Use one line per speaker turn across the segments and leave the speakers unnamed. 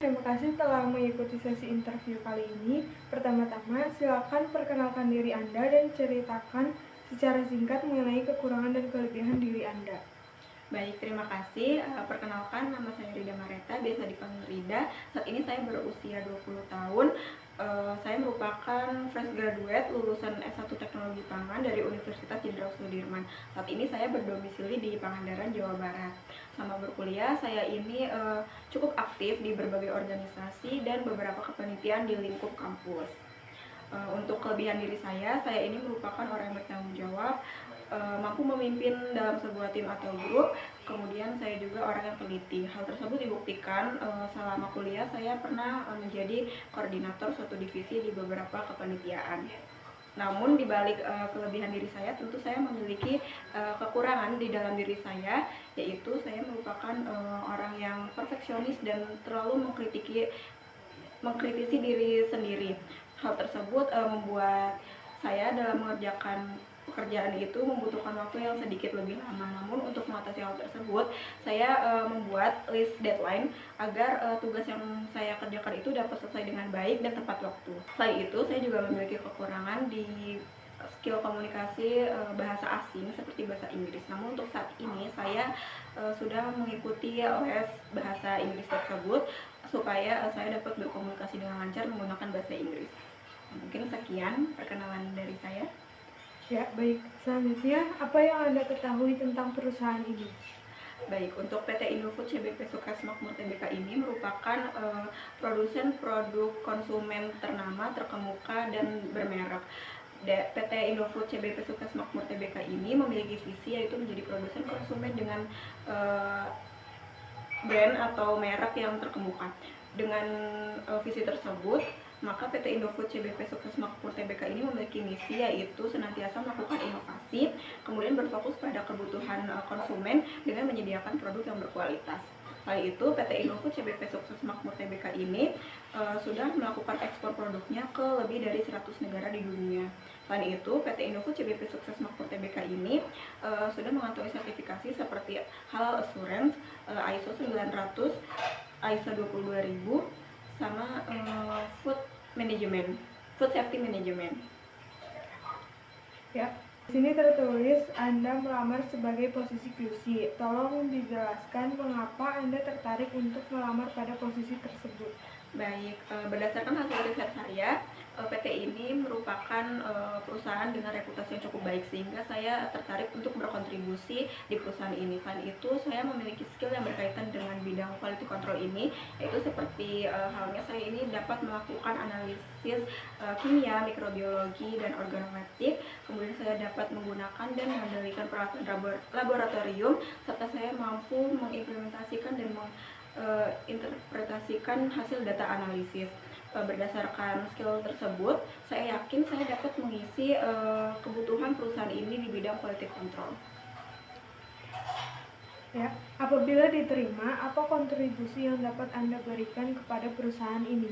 Terima kasih telah mengikuti sesi interview kali ini. Pertama-tama, silakan perkenalkan diri Anda dan ceritakan secara singkat mengenai kekurangan dan kelebihan diri Anda.
Baik, terima kasih. Perkenalkan, nama saya Rida Mareta, biasa dipanggil Rida. Saat ini saya berusia 20 tahun. Saya merupakan fresh graduate lulusan S1 Teknologi Pangan dari Universitas Jenderal Sudirman. Saat ini saya berdomisili di Pangandaran, Jawa Barat. Sama berkuliah, saya ini cukup aktif di berbagai organisasi dan beberapa kepanitiaan di lingkup kampus. Untuk kelebihan diri saya ini merupakan orang yang bertanggung jawab, mampu memimpin dalam sebuah tim atau grup. Kemudian saya juga orang yang teliti. Hal tersebut dibuktikan selama kuliah saya pernah menjadi koordinator suatu divisi di beberapa kepanitiaan. Namun dibalik kelebihan diri saya, tentu saya memiliki kekurangan di dalam diri saya, yaitu saya merupakan orang yang perfeksionis dan terlalu mengkritisi diri sendiri. Hal tersebut membuat saya dalam mengerjakan pekerjaan itu membutuhkan waktu yang sedikit lebih lama. Namun untuk mengatasi hal tersebut, saya membuat list deadline agar tugas yang saya kerjakan itu dapat selesai dengan baik dan tepat waktu. Selain itu, saya juga memiliki kekurangan di skill komunikasi bahasa asing seperti bahasa Inggris. Namun untuk saat ini saya sudah mengikuti les bahasa Inggris tersebut supaya saya dapat berkomunikasi dengan lancar menggunakan bahasa Inggris. Mungkin sekian perkenalan dari saya.
Ya, baik. Selanjutnya, apa yang Anda ketahui tentang perusahaan ini?
Baik, untuk PT Indofood CBP Sukses Makmur Tbk ini merupakan produsen produk konsumen ternama, terkemuka, dan bermerek. PT Indofood CBP Sukses Makmur Tbk ini memiliki visi yaitu menjadi produsen konsumen dengan brand atau merek yang terkemuka. Dengan visi tersebut, maka PT Indofood CBP Sukses Makmur Tbk ini memiliki misi yaitu senantiasa melakukan inovasi, kemudian berfokus pada kebutuhan konsumen dengan menyediakan produk yang berkualitas. Selain itu, PT Indofood CBP Sukses Makmur Tbk ini sudah melakukan ekspor produknya ke lebih dari 100 negara di dunia. Selain itu, PT Indofood CBP Sukses Makmur Tbk ini sudah mengantongi sertifikasi seperti Halal Assurance, ISO 900, ISO 22000, sama food safety management.
Ya, di sini tertulis Anda melamar sebagai posisi QC. Tolong dijelaskan mengapa Anda tertarik untuk melamar pada posisi tersebut.
Baik, berdasarkan hasil riset saya, PT ini merupakan perusahaan dengan reputasi yang cukup baik sehingga saya tertarik untuk berkontribusi di perusahaan ini. Selain itu, saya memiliki skill yang berkaitan dengan bidang quality control ini, yaitu seperti halnya saya ini dapat melakukan analisis kimia, mikrobiologi, dan organoleptik. Kemudian saya dapat menggunakan dan mengendalikan peralatan laboratorium, serta saya mampu mengimplementasikan dan interpretasikan hasil data analisis. Berdasarkan skill tersebut, saya yakin saya dapat mengisi kebutuhan perusahaan ini di bidang quality control.
Ya, apabila diterima, apa kontribusi yang dapat Anda berikan kepada perusahaan ini?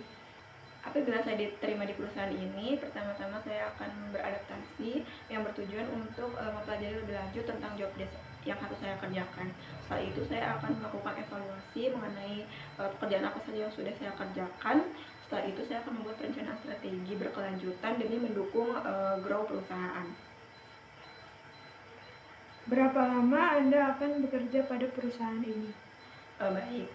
Apabila saya diterima di perusahaan ini, pertama-tama saya akan beradaptasi yang bertujuan untuk mempelajari lebih lanjut tentang job desk yang harus saya kerjakan. Setelah itu saya akan melakukan evaluasi mengenai pekerjaan apa saja yang sudah saya kerjakan. Setelah itu saya akan membuat perencanaan strategi berkelanjutan demi mendukung grow perusahaan.
Berapa lama Anda akan bekerja pada perusahaan ini?
Baik,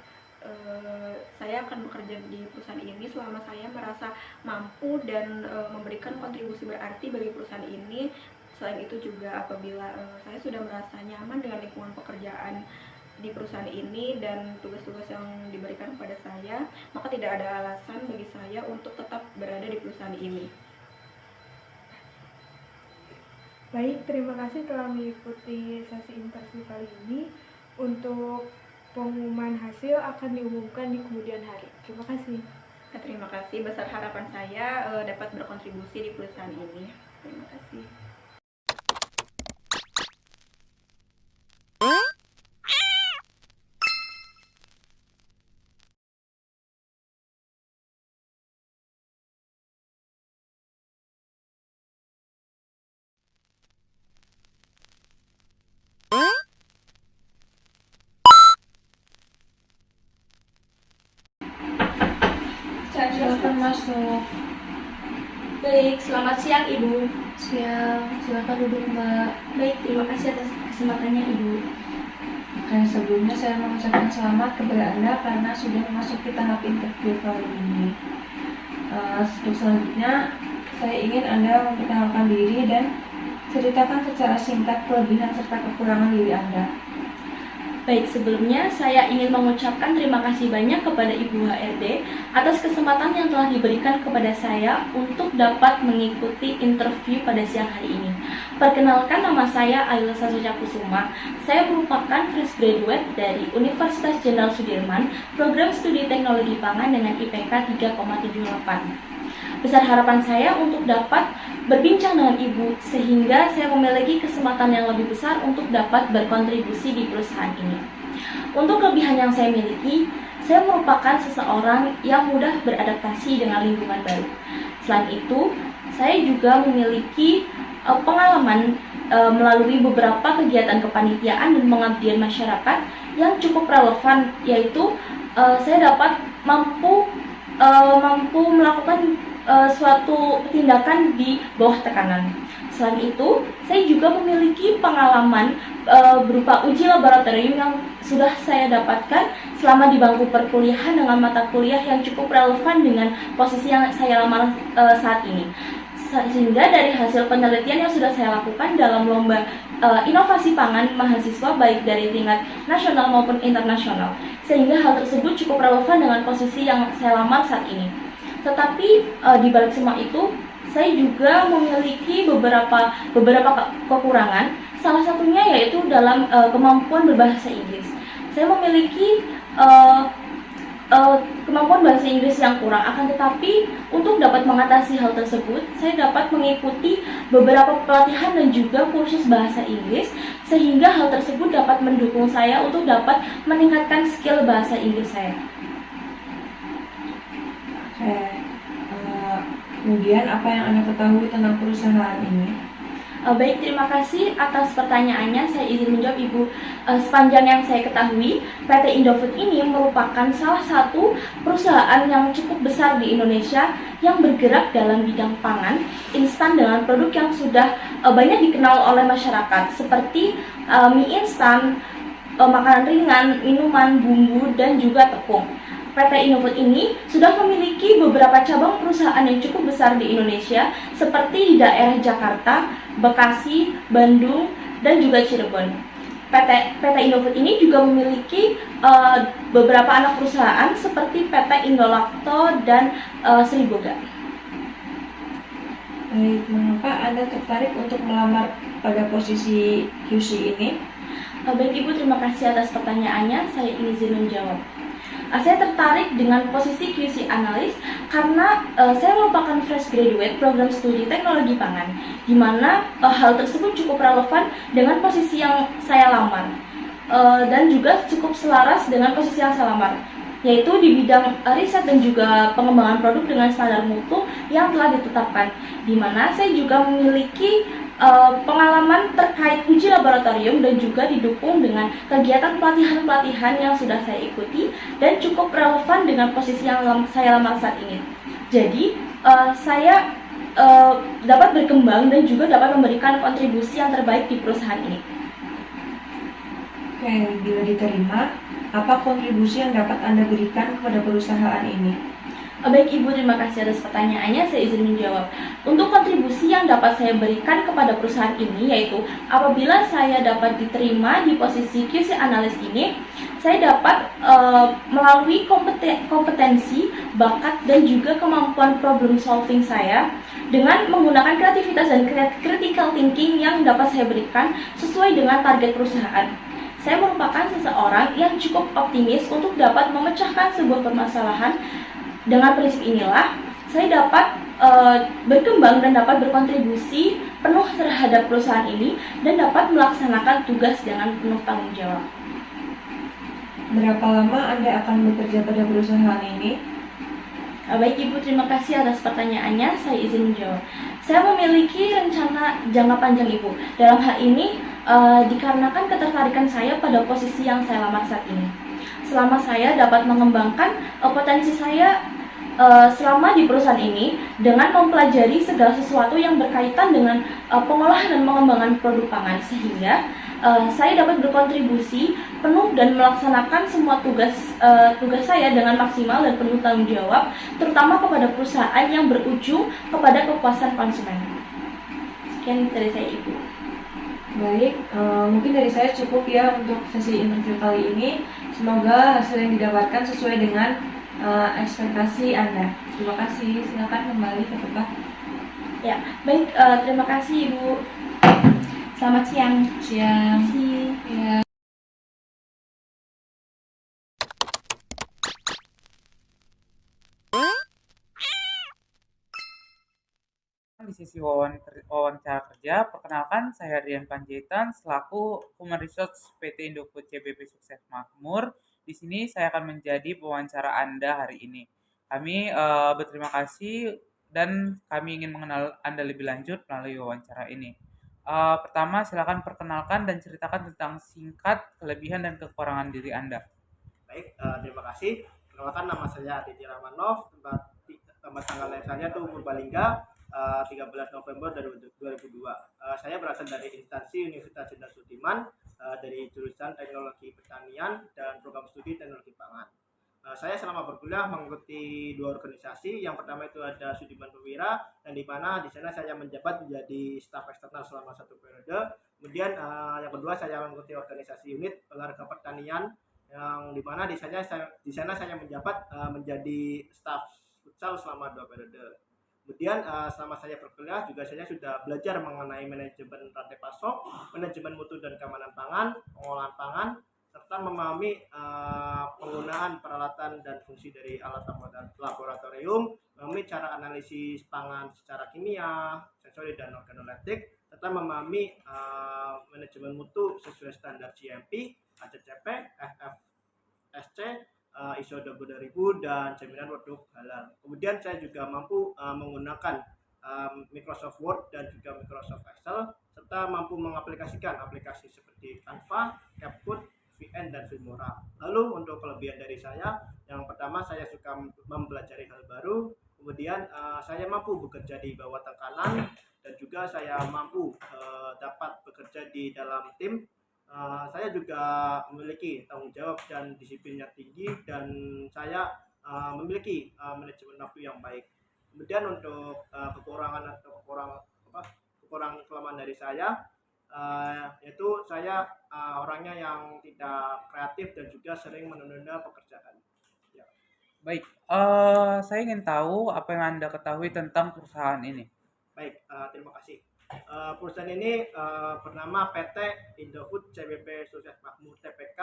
saya akan bekerja di perusahaan ini selama saya merasa mampu dan memberikan kontribusi berarti bagi perusahaan ini. Selain itu juga apabila saya sudah merasa nyaman dengan lingkungan pekerjaan di perusahaan ini dan tugas-tugas yang diberikan kepada saya, maka tidak ada alasan bagi saya untuk tetap berada di perusahaan ini.
Baik, terima kasih telah mengikuti sesi interview kali ini. Untuk pengumuman hasil akan diumumkan di kemudian hari. Terima kasih.
Terima kasih, besar harapan saya dapat berkontribusi di perusahaan ini. Terima kasih.
masuk.
Baik, selamat siang Ibu.
Siang, silakan duduk Mbak.
Baik, terima kasih atas kesempatannya Ibu.
Oke, sebelumnya saya mengucapkan selamat kepada Anda karena sudah memasuki tahap interview kali ini. Untuk selanjutnya, saya ingin Anda memperkenalkan diri dan ceritakan secara singkat kelebihan serta kekurangan diri Anda.
Baik, sebelumnya saya ingin mengucapkan terima kasih banyak kepada Ibu HRD atas kesempatan yang telah diberikan kepada saya untuk dapat mengikuti interview pada siang hari ini. Perkenalkan, nama saya Ailsa Sucakusuma. Saya merupakan fresh graduate dari Universitas Jenderal Sudirman, program studi teknologi pangan dengan IPK 3,78. Besar harapan saya untuk dapat berbincang dengan Ibu sehingga saya memiliki kesempatan yang lebih besar untuk dapat berkontribusi di perusahaan ini. Untuk kelebihan yang saya miliki, saya merupakan seseorang yang mudah beradaptasi dengan lingkungan baru. Selain itu, saya juga memiliki pengalaman melalui beberapa kegiatan kepanitiaan dan pengabdian masyarakat yang cukup relevan, yaitu saya dapat mampu melakukan suatu tindakan di bawah tekanan. Selain itu, saya juga memiliki pengalaman berupa uji laboratorium yang sudah saya dapatkan selama di bangku perkuliahan dengan mata kuliah yang cukup relevan dengan posisi yang saya lamar saat ini. Sehingga dari hasil penelitian yang sudah saya lakukan dalam lomba inovasi pangan mahasiswa baik dari tingkat nasional maupun internasional, sehingga hal tersebut cukup relevan dengan posisi yang saya lamar saat ini. Tetapi di balik semua itu, saya juga memiliki beberapa kekurangan. Salah satunya yaitu dalam kemampuan berbahasa Inggris. Saya memiliki kemampuan bahasa Inggris yang kurang. Akan tetapi untuk dapat mengatasi hal tersebut, saya dapat mengikuti beberapa pelatihan dan juga kursus bahasa Inggris, sehingga hal tersebut dapat mendukung saya untuk dapat meningkatkan skill bahasa Inggris saya.
Kemudian apa yang Anda ketahui tentang perusahaan ini?
Baik, terima kasih atas pertanyaannya. Saya izin menjawab Ibu. Sepanjang yang saya ketahui, PT Indofood ini merupakan salah satu perusahaan yang cukup besar di Indonesia yang bergerak dalam bidang pangan instan dengan produk yang sudah banyak dikenal oleh masyarakat seperti mie instan, makanan ringan, minuman, bumbu, dan juga tepung. PT Indofood ini sudah memiliki beberapa cabang perusahaan yang cukup besar di Indonesia seperti di daerah Jakarta, Bekasi, Bandung, dan juga Cirebon. PT Indofood ini juga memiliki beberapa anak perusahaan seperti PT Indolakto dan Sriboga.
Baik, mengapa Anda tertarik untuk melamar pada posisi QC ini?
Baik Ibu, terima kasih atas pertanyaannya. Saya izin menjawab. Saya tertarik dengan posisi QC analis karena saya merupakan fresh graduate program studi teknologi pangan, di mana hal tersebut cukup relevan dengan posisi yang saya lamar dan juga cukup selaras dengan posisi yang saya lamar, yaitu di bidang riset dan juga pengembangan produk dengan standar mutu yang telah ditetapkan, di mana saya juga memiliki pengalaman terkait uji laboratorium dan juga didukung dengan kegiatan pelatihan-pelatihan yang sudah saya ikuti dan cukup relevan dengan posisi yang saya lamar saat ini. Jadi saya dapat berkembang dan juga dapat memberikan kontribusi yang terbaik di perusahaan ini.
Oke, bila diterima, apa kontribusi yang dapat Anda berikan kepada perusahaan ini?
Baik Ibu, terima kasih atas pertanyaannya. Saya izin menjawab. Untuk kontribusi yang dapat saya berikan kepada perusahaan ini, yaitu apabila saya dapat diterima di posisi QC analis ini, saya dapat melalui kompetensi, bakat, dan juga kemampuan problem solving saya dengan menggunakan kreativitas dan critical thinking yang dapat saya berikan sesuai dengan target perusahaan. Saya merupakan seseorang yang cukup optimis untuk dapat memecahkan sebuah permasalahan. Dengan prinsip inilah, saya dapat berkembang dan dapat berkontribusi penuh terhadap perusahaan ini dan dapat melaksanakan tugas dengan penuh tanggung jawab.
Berapa lama Anda akan bekerja pada perusahaan ini?
Baik Ibu, terima kasih atas pertanyaannya. Saya izin menjawab. Saya memiliki rencana jangka panjang Ibu. Dalam hal ini, dikarenakan ketertarikan saya pada posisi yang saya lamar saat ini. Selama saya dapat mengembangkan potensi saya selama di perusahaan ini dengan mempelajari segala sesuatu yang berkaitan dengan pengolahan dan pengembangan produk pangan, sehingga saya dapat berkontribusi penuh dan melaksanakan semua tugas saya dengan maksimal dan penuh tanggung jawab, terutama kepada perusahaan yang berujung kepada kepuasan konsumen. Sekian dari saya, Ibu.
Baik, mungkin dari saya cukup ya untuk sesi interview kali ini. Semoga hasil yang didapatkan sesuai dengan ekspektasi Anda. Terima kasih. Silakan kembali ke tempat.
Ya, baik. Terima kasih, Ibu. Selamat siang.
Siang.
Terima kasih.
Ya.
Di sisi wawancara kerja, perkenalkan saya Rian Panjaitan selaku Human Resource PT Indofood CBP Sukses Makmur. Di sini saya akan menjadi pewawancara Anda hari ini. Kami berterima kasih dan kami ingin mengenal Anda lebih lanjut melalui wawancara ini. Pertama, silakan perkenalkan dan ceritakan tentang singkat kelebihan dan kekurangan diri Anda.
Baik, terima kasih. Perkenalkan, nama saya Aditya Rahmanov, tempat tanggal lahir saya itu Purbalingga, 13 November 2002. Saya berasal dari instansi Universitas Jenderal Sudirman, dari jurusan Teknologi Pertanian dan program studi Teknologi Pangan. Saya selama berkuliah mengikuti 2 organisasi. Yang pertama itu ada Sudirman Perwira, yang di mana di sana saya menjabat menjadi staf eksternal selama 1 periode. Kemudian yang kedua saya mengikuti organisasi unit olahraga pertanian, yang di mana di sana saya menjabat menjadi staf futsal selama 2 periode. Kemudian selama saya berkuliah juga saya sudah belajar mengenai manajemen rantai pasok, manajemen mutu dan keamanan pangan, pengolahan pangan, serta memahami penggunaan peralatan dan fungsi dari alat laboratorium, memahami cara analisis pangan secara kimia, sensori dan organoleptik, serta memahami manajemen mutu sesuai standar GMP, ACCP, FSC, ISO 2000 dan jaminan produk halal. Kemudian saya juga mampu menggunakan Microsoft Word dan juga Microsoft Excel, serta mampu mengaplikasikan aplikasi seperti Canva, CapCut, VN dan Filmora. Lalu untuk kelebihan dari saya, yang pertama saya suka mempelajari hal baru, kemudian saya mampu bekerja di bawah tekanan, dan juga saya mampu dapat bekerja di dalam tim. Saya juga memiliki tanggung jawab dan disiplinnya tinggi, dan saya memiliki manajemen waktu yang baik. Kemudian untuk kekurangan kelemahan dari saya, yaitu saya orangnya yang tidak kreatif dan juga sering menunda pekerjaan. Ya.
Baik, saya ingin tahu apa yang Anda ketahui tentang perusahaan ini.
Baik, terima kasih. Perusahaan ini bernama PT Indofood CBP Sukses Makmur Tpk,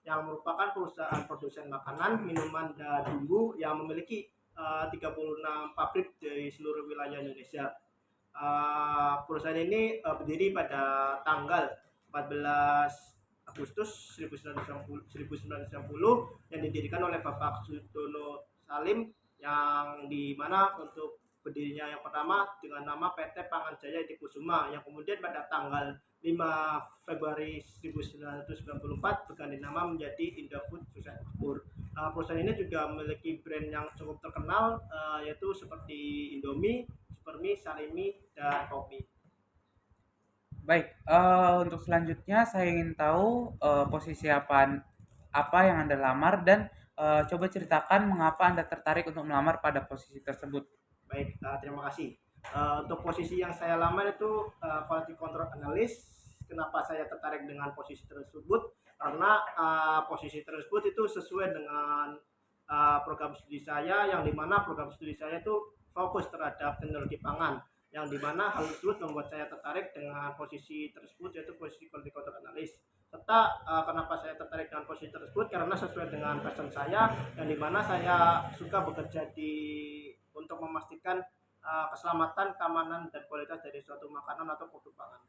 yang merupakan perusahaan produsen makanan, minuman, dan bumbu yang memiliki 36 pabrik di seluruh wilayah Indonesia. Perusahaan ini berdiri pada tanggal 14 Agustus 1990 yang didirikan oleh Bapak Sudono Salim, yang dimana untuk berdirinya yang pertama dengan nama PT Pangan Jaya Kusuma, yang kemudian pada tanggal 5 Februari 1994 berganti nama menjadi Indofood Sukses Makmur. Perusahaan ini juga memiliki brand yang cukup terkenal, yaitu seperti Indomie, Supermie, Sarimi, dan Kopi.
Baik, untuk selanjutnya saya ingin tahu posisi apa yang Anda lamar, dan coba ceritakan mengapa Anda tertarik untuk melamar pada posisi tersebut.
Baik, terima kasih. Untuk posisi yang saya lamar itu Quality Control Analyst. Kenapa saya tertarik dengan posisi tersebut? Karena posisi tersebut itu sesuai dengan program studi saya, yang dimana program studi saya itu fokus terhadap teknologi pangan, yang dimana hal tersebut membuat saya tertarik dengan posisi tersebut, yaitu posisi Quality Control Analyst. Serta kenapa saya tertarik dengan posisi tersebut, karena sesuai dengan passion saya, yang dimana saya suka bekerja untuk memastikan keselamatan, keamanan, dan kualitas dari suatu makanan atau produk pangan.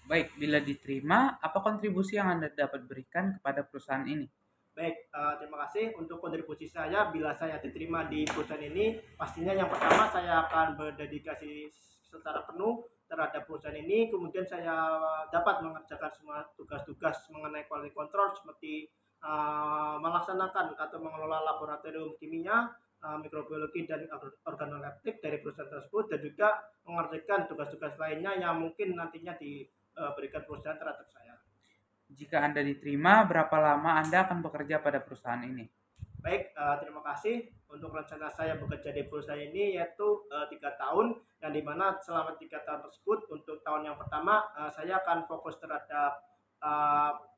Baik, bila diterima, apa kontribusi yang Anda dapat berikan kepada perusahaan ini?
Baik, terima kasih. Untuk kontribusi saya, bila saya diterima di perusahaan ini, pastinya yang pertama saya akan berdedikasi secara penuh terhadap perusahaan ini. Kemudian saya dapat mengerjakan semua tugas-tugas mengenai quality control, seperti melaksanakan atau mengelola laboratorium kimia, mikrobiologi dan organoleptik dari perusahaan tersebut, dan juga mengerjakan tugas-tugas lainnya yang mungkin nantinya diberikan perusahaan terhadap saya.
Jika Anda diterima, berapa lama Anda akan bekerja pada perusahaan ini?
Baik, terima kasih. Untuk rencana saya bekerja di perusahaan ini yaitu 3 tahun, yang dimana selama 3 tahun tersebut, untuk tahun yang pertama saya akan fokus terhadap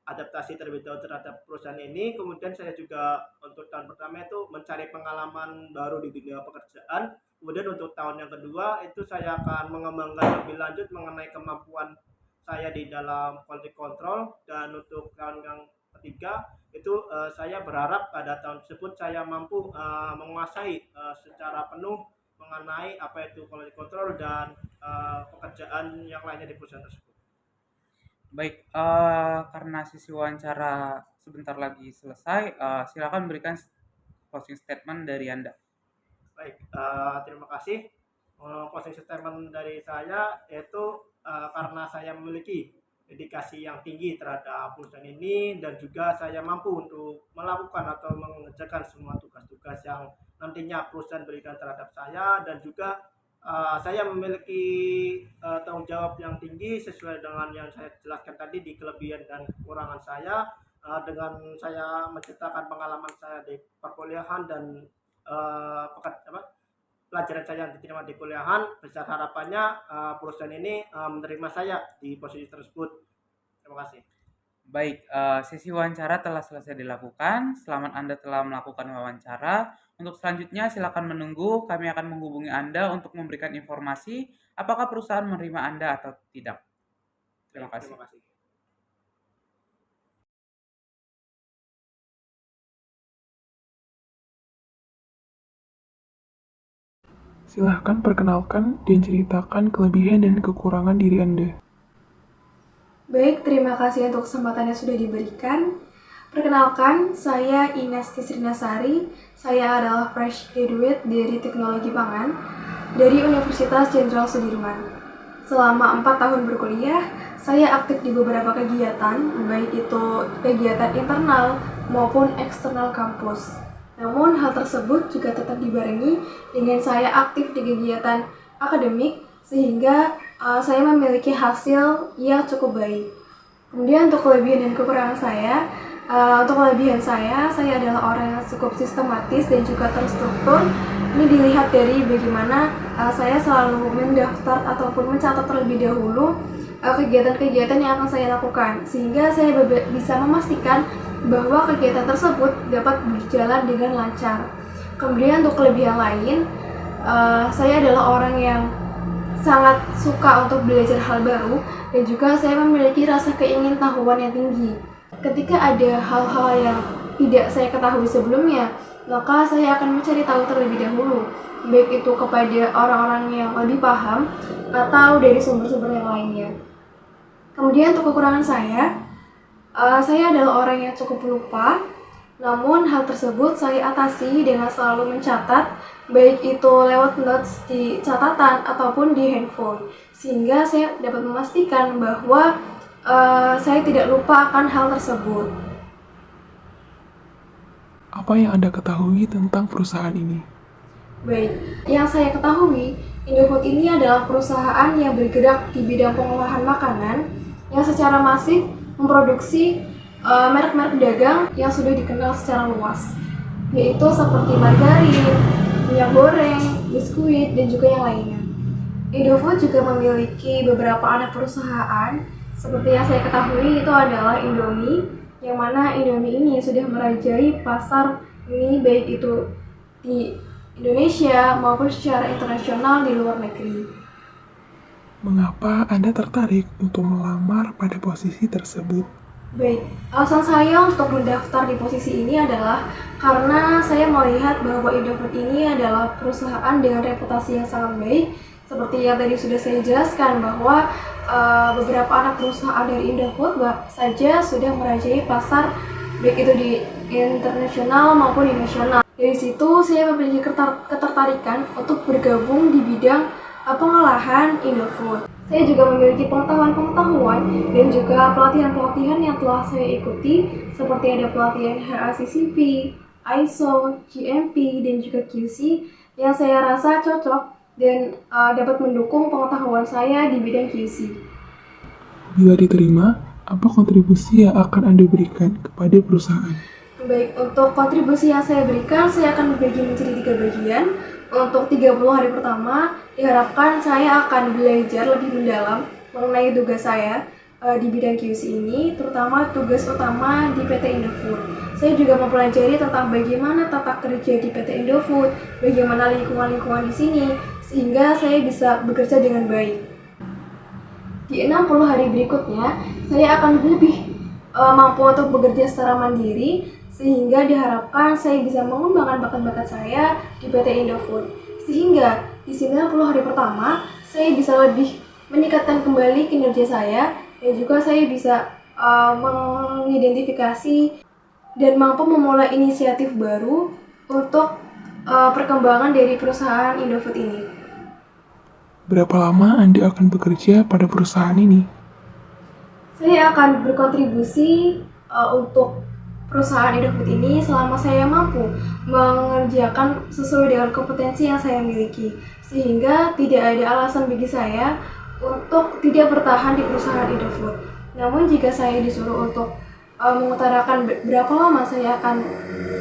adaptasi terlebih dahulu terhadap perusahaan ini. Kemudian saya juga untuk tahun pertama itu mencari pengalaman baru di dunia pekerjaan. Kemudian untuk tahun yang kedua itu saya akan mengembangkan lebih lanjut mengenai kemampuan saya di dalam quality control. Dan untuk tahun yang ketiga itu saya berharap pada tahun tersebut saya mampu menguasai secara penuh mengenai apa itu quality control dan pekerjaan yang lainnya di perusahaan tersebut.
Baik, karena sesi wawancara sebentar lagi selesai, silakan berikan closing statement dari Anda.
Baik, terima kasih. Closing statement dari saya yaitu karena saya memiliki dedikasi yang tinggi terhadap perusahaan ini, dan juga saya mampu untuk melakukan atau mengerjakan semua tugas-tugas yang nantinya perusahaan berikan terhadap saya, dan juga saya memiliki tanggung jawab yang tinggi sesuai dengan yang saya jelaskan tadi di kelebihan dan kekurangan saya, dengan saya menceritakan pengalaman saya di perkuliahan dan pelajaran saya yang diterima di kuliahan. Besar harapannya perusahaan ini menerima saya di posisi tersebut. Terima kasih.
Baik, sesi wawancara telah selesai dilakukan. Selamat Anda telah melakukan wawancara. Untuk selanjutnya silakan menunggu. Kami akan menghubungi Anda untuk memberikan informasi apakah perusahaan menerima Anda atau tidak. Terima kasih.
Terima kasih.
Silahkan perkenalkan dan ceritakan kelebihan dan kekurangan diri Anda.
Baik, terima kasih untuk kesempatan yang sudah diberikan. Perkenalkan, saya Ines Tisrinasari. Saya adalah fresh graduate dari Teknologi Pangan dari Universitas Jenderal Sudirman. Selama 4 tahun berkuliah, saya aktif di beberapa kegiatan, baik itu kegiatan internal maupun eksternal kampus. Namun, hal tersebut juga tetap dibarengi dengan saya aktif di kegiatan akademik, sehingga saya memiliki hasil yang cukup baik. Kemudian untuk kelebihan dan kekurangan saya, saya adalah orang yang cukup sistematis dan juga terstruktur. Ini dilihat dari bagaimana saya selalu mendaftar ataupun mencatat terlebih dahulu kegiatan-kegiatan yang akan saya lakukan, sehingga saya bisa memastikan bahwa kegiatan tersebut dapat berjalan dengan lancar. Kemudian untuk kelebihan lain, saya adalah orang yang sangat suka untuk belajar hal baru, dan juga saya memiliki rasa keingintahuan yang tinggi. Ketika ada hal-hal yang tidak saya ketahui sebelumnya, maka saya akan mencari tahu terlebih dahulu, baik itu kepada orang-orang yang lebih paham atau dari sumber-sumber yang lainnya. Kemudian untuk kekurangan saya adalah orang yang cukup pelupa. Namun hal tersebut saya atasi dengan selalu mencatat, baik itu lewat notes di catatan ataupun di handphone, sehingga saya dapat memastikan bahwa saya tidak lupa akan hal tersebut.
Apa yang Anda ketahui tentang perusahaan ini?
Baik, yang saya ketahui, Indofood ini adalah perusahaan yang bergerak di bidang pengolahan makanan yang secara masif memproduksi merek-merek dagang yang sudah dikenal secara luas, yaitu seperti margarin, minyak goreng, biskuit, dan juga yang lainnya. Indofood juga memiliki beberapa anak perusahaan, seperti yang saya ketahui itu adalah Indomie, yang mana Indomie ini sudah merajai pasar ini baik itu di Indonesia maupun secara internasional di luar negeri.
Mengapa Anda tertarik untuk melamar pada posisi tersebut?
Baik, alasan saya untuk mendaftar di posisi ini adalah karena saya melihat bahwa Indofood ini adalah perusahaan dengan reputasi yang sangat baik. Seperti yang tadi sudah saya jelaskan bahwa beberapa anak perusahaan dari Indofood saja sudah merajai pasar baik itu di internasional maupun di nasional. Dari situ saya memiliki ketertarikan untuk bergabung di bidang pengolahan Indofood. Saya juga memiliki pengetahuan dan juga pelatihan-pelatihan yang telah saya ikuti, seperti ada pelatihan HACCP, ISO, GMP, dan juga QC yang saya rasa cocok dan dapat mendukung pengetahuan saya di bidang QC.
Bila diterima, apa kontribusi yang akan Anda berikan kepada perusahaan?
Baik, untuk kontribusi yang saya berikan, saya akan membagi menjadi 3 bagian. Untuk 30 hari pertama, diharapkan saya akan belajar lebih mendalam mengenai tugas saya di bidang QC ini, terutama tugas utama di PT Indofood. Saya juga mempelajari tentang bagaimana tata kerja di PT Indofood, bagaimana lingkungan-lingkungan di sini, sehingga saya bisa bekerja dengan baik. Di 60 hari berikutnya, saya akan lebih mampu untuk bekerja secara mandiri, sehingga diharapkan saya bisa mengembangkan bakat-bakat saya di PT Indofood. Sehingga di 90 hari pertama, saya bisa lebih meningkatkan kembali kinerja saya, dan juga saya bisa mengidentifikasi dan mampu memulai inisiatif baru untuk perkembangan dari perusahaan Indofood ini.
Berapa lama Anda akan bekerja pada perusahaan ini?
Saya akan berkontribusi untuk perusahaan Indofood ini selama saya mampu mengerjakan sesuai dengan kompetensi yang saya miliki, sehingga tidak ada alasan bagi saya untuk tidak bertahan di perusahaan Indofood. Namun jika saya disuruh untuk mengutarakan berapa lama saya akan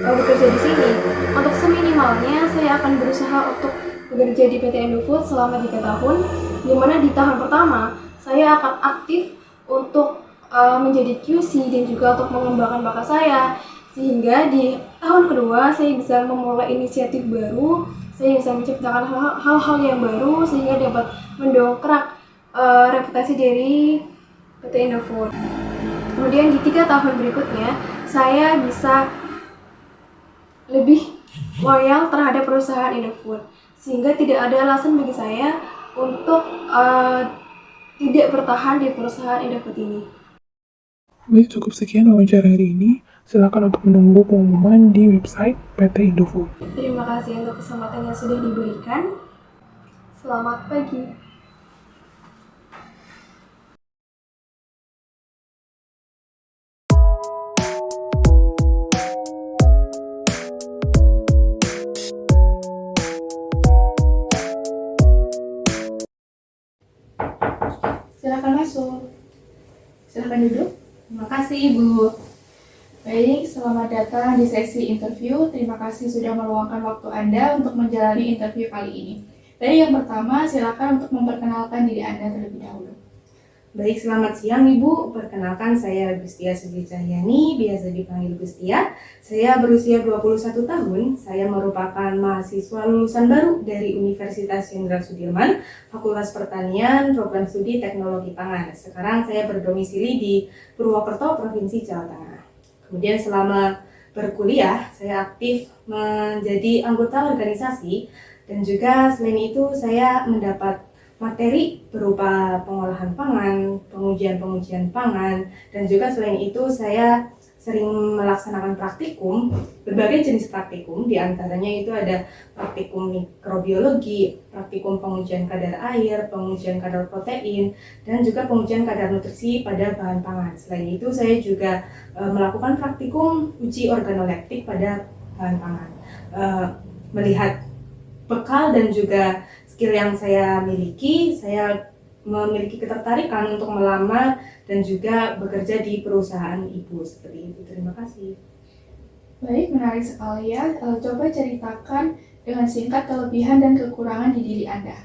bekerja di sini, untuk seminimalnya saya akan berusaha untuk bekerja di PT Indofood selama 3 tahun, di mana di tahun pertama saya akan aktif untuk menjadi QC dan juga untuk mengembangkan bakat saya, sehingga di tahun kedua saya bisa memulai inisiatif baru, saya bisa menciptakan hal-hal yang baru sehingga dapat mendongkrak reputasi dari PT Indofood. Kemudian di 3 tahun berikutnya saya bisa lebih loyal terhadap perusahaan Indofood, sehingga tidak ada alasan bagi saya untuk tidak bertahan di perusahaan Indofood ini.
Baik, cukup sekian wawancara hari ini. Silakan untuk menunggu pengumuman di website PT Indofood.
Terima kasih untuk kesempatan yang sudah diberikan. Selamat pagi.
Silakan masuk. Silakan duduk. Terima kasih, Ibu. Baik, selamat datang di sesi interview. Terima kasih sudah meluangkan waktu Anda untuk menjalani interview kali ini. Baik, yang pertama, silakan untuk memperkenalkan diri Anda terlebih dahulu.
Baik, selamat siang Ibu. Perkenalkan saya Gustia Sugi Cahyani, biasa dipanggil Gustia. Saya berusia 21 tahun. Saya merupakan mahasiswa lulusan baru dari Universitas Jenderal Sudirman, Fakultas Pertanian, Program Studi Teknologi Pangan. Sekarang saya berdomisili di Purwokerto, Provinsi Jawa Tengah. Kemudian selama berkuliah, saya aktif menjadi anggota organisasi dan juga selain itu saya mendapat materi berupa pengolahan pangan, pengujian pangan, dan juga selain itu saya sering melaksanakan praktikum, berbagai jenis praktikum, diantaranya itu ada praktikum mikrobiologi, praktikum pengujian kadar air, pengujian kadar protein, dan juga pengujian kadar nutrisi pada bahan pangan. Selain itu saya juga melakukan praktikum uji organoleptik pada bahan pangan. Melihat bekal dan juga skill yang saya miliki, saya memiliki ketertarikan untuk melamar dan juga bekerja di perusahaan ibu seperti itu. Terima kasih.
Baik, menarik sekali ya. Coba ceritakan dengan singkat kelebihan dan kekurangan di diri Anda.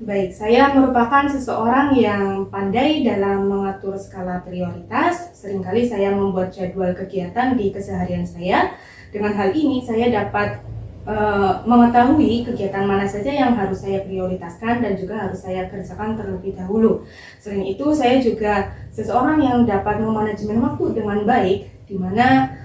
Baik, saya merupakan seseorang yang pandai dalam mengatur skala prioritas. Seringkali saya membuat jadwal kegiatan di keseharian saya. Dengan hal ini saya dapat mengetahui kegiatan mana saja yang harus saya prioritaskan dan juga harus saya kerjakan terlebih dahulu. Selain itu, saya juga seseorang yang dapat memanajemen waktu dengan baik, di mana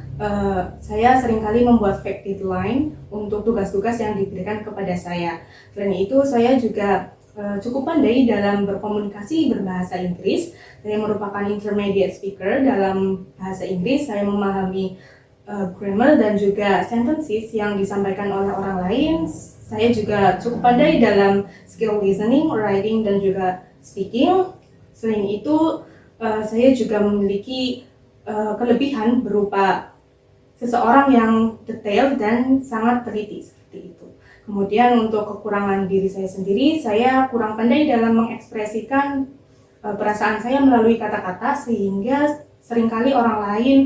saya seringkali membuat fake deadline untuk tugas-tugas yang diberikan kepada saya. Selain itu, saya juga cukup pandai dalam berkomunikasi berbahasa Inggris. Saya merupakan intermediate speaker dalam bahasa Inggris. Saya memahami grammar dan juga sentences yang disampaikan oleh orang lain. Saya juga cukup pandai dalam skill listening, writing, dan juga speaking. Selain itu, saya juga memiliki kelebihan berupa seseorang yang detail dan sangat teliti seperti itu. Kemudian untuk kekurangan diri saya sendiri, saya kurang pandai dalam mengekspresikan perasaan saya melalui kata-kata sehingga seringkali orang lain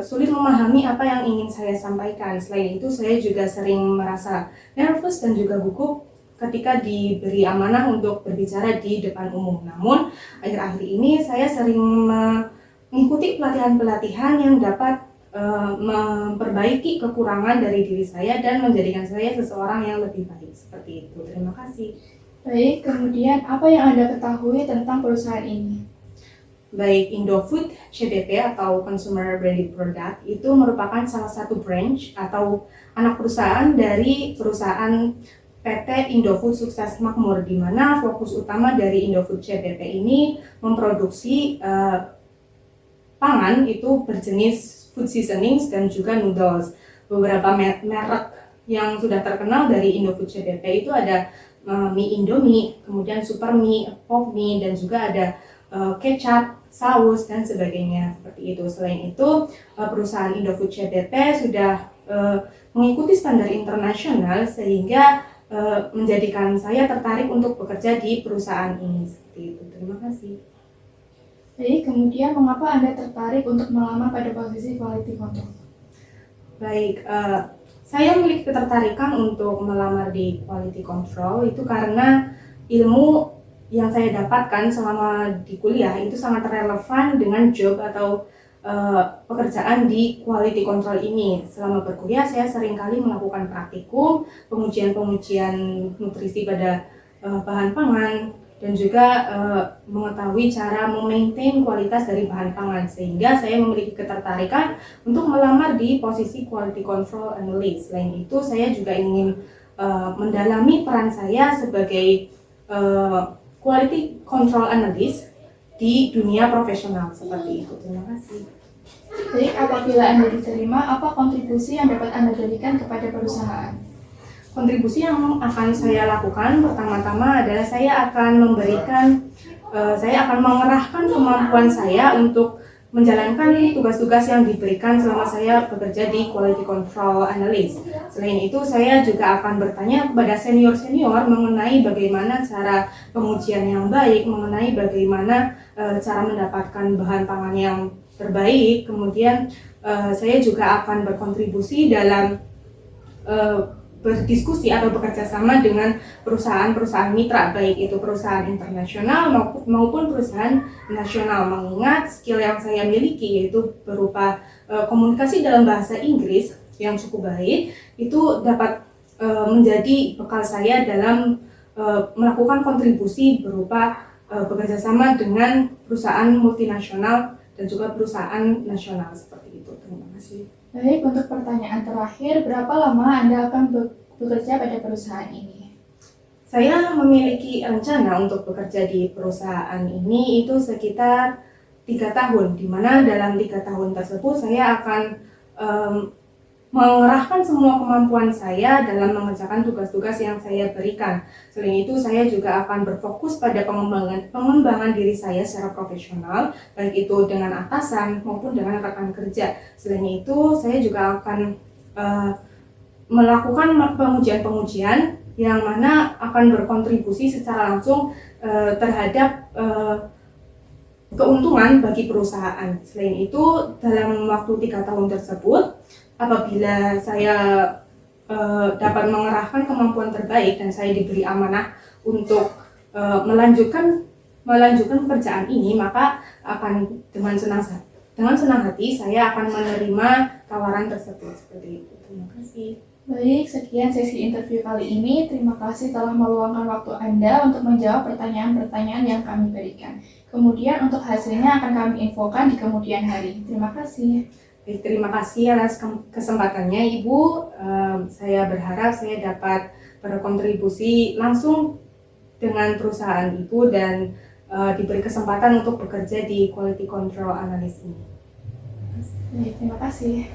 sulit memahami apa yang ingin saya sampaikan. Selain itu, saya juga sering merasa nervous dan juga gugup ketika diberi amanah untuk berbicara di depan umum. Namun, akhir-akhir ini saya sering mengikuti pelatihan-pelatihan yang dapat memperbaiki kekurangan dari diri saya dan menjadikan saya seseorang yang lebih baik. Seperti itu. Terima kasih.
Baik, kemudian apa yang Anda ketahui tentang perusahaan ini?
Baik, Indofood CBP atau Consumer Branded Product itu merupakan salah satu branch atau anak perusahaan dari perusahaan PT Indofood Sukses Makmur, di mana fokus utama dari Indofood CBP ini memproduksi pangan itu berjenis food seasonings dan juga noodles. Beberapa merek yang sudah terkenal dari Indofood CBP itu ada mie Indomie, kemudian super mie, pop mie, dan juga ada kecap, saus, dan sebagainya seperti itu. Selain itu, perusahaan Indofood CBP sudah mengikuti standar internasional sehingga menjadikan saya tertarik untuk bekerja di perusahaan ini. Seperti itu. Terima kasih.
Baik, kemudian mengapa Anda tertarik untuk melamar pada posisi quality control?
Baik, saya memiliki ketertarikan untuk melamar di quality control itu karena ilmu yang saya dapatkan selama di kuliah itu sangat relevan dengan job atau pekerjaan di quality control ini. Selama berkuliah saya seringkali melakukan praktikum, pengujian-pengujian nutrisi pada bahan pangan, dan juga mengetahui cara memaintain kualitas dari bahan pangan, sehingga saya memiliki ketertarikan untuk melamar di posisi quality control analyst. Selain itu, saya juga ingin mendalami peran saya sebagai quality control analyst di dunia profesional seperti itu. Terima kasih.
Baik, apabila Anda diterima, apa kontribusi yang dapat Anda berikan kepada perusahaan?
Kontribusi yang akan saya lakukan pertama-tama adalah saya akan mengerahkan kemampuan saya untuk menjalankan tugas-tugas yang diberikan selama saya bekerja di quality control analyst. Selain itu, saya juga akan bertanya kepada senior-senior mengenai bagaimana cara pengujian yang baik, mengenai bagaimana cara mendapatkan bahan pangan yang terbaik. Kemudian saya juga akan berkontribusi dalam berdiskusi atau bekerja sama dengan perusahaan-perusahaan mitra, baik itu perusahaan internasional maupun perusahaan nasional, mengingat skill yang saya miliki yaitu berupa komunikasi dalam bahasa Inggris yang cukup baik, itu dapat menjadi bekal saya dalam melakukan kontribusi berupa bekerja sama dengan perusahaan multinasional dan juga perusahaan nasional seperti itu. Terima kasih.
Baik, untuk pertanyaan terakhir, berapa lama Anda akan bekerja pada perusahaan ini?
Saya memiliki rencana untuk bekerja di perusahaan ini itu sekitar 3 tahun, di mana dalam 3 tahun tersebut saya akan mengerahkan semua kemampuan saya dalam mengerjakan tugas-tugas yang saya berikan. Selain itu, saya juga akan berfokus pada pengembangan diri saya secara profesional, baik itu dengan atasan maupun dengan rekan kerja. Selain itu, saya juga akan melakukan pengujian-pengujian yang mana akan berkontribusi secara langsung terhadap keuntungan bagi perusahaan. Selain itu, dalam waktu 3 tahun tersebut, apabila saya dapat mengerahkan kemampuan terbaik dan saya diberi amanah untuk melanjutkan pekerjaan ini, maka akan dengan senang hati saya akan menerima tawaran tersebut. Seperti itu. Terima kasih.
Baik, sekian sesi interview kali ini. Terima kasih telah meluangkan waktu Anda untuk menjawab pertanyaan-pertanyaan yang kami berikan. Kemudian untuk hasilnya akan kami infokan di kemudian hari. Terima kasih.
Terima kasih atas kesempatannya, Ibu. Saya berharap saya dapat berkontribusi langsung dengan perusahaan Ibu dan diberi kesempatan untuk bekerja di quality control analyst ini.
Baik, terima kasih.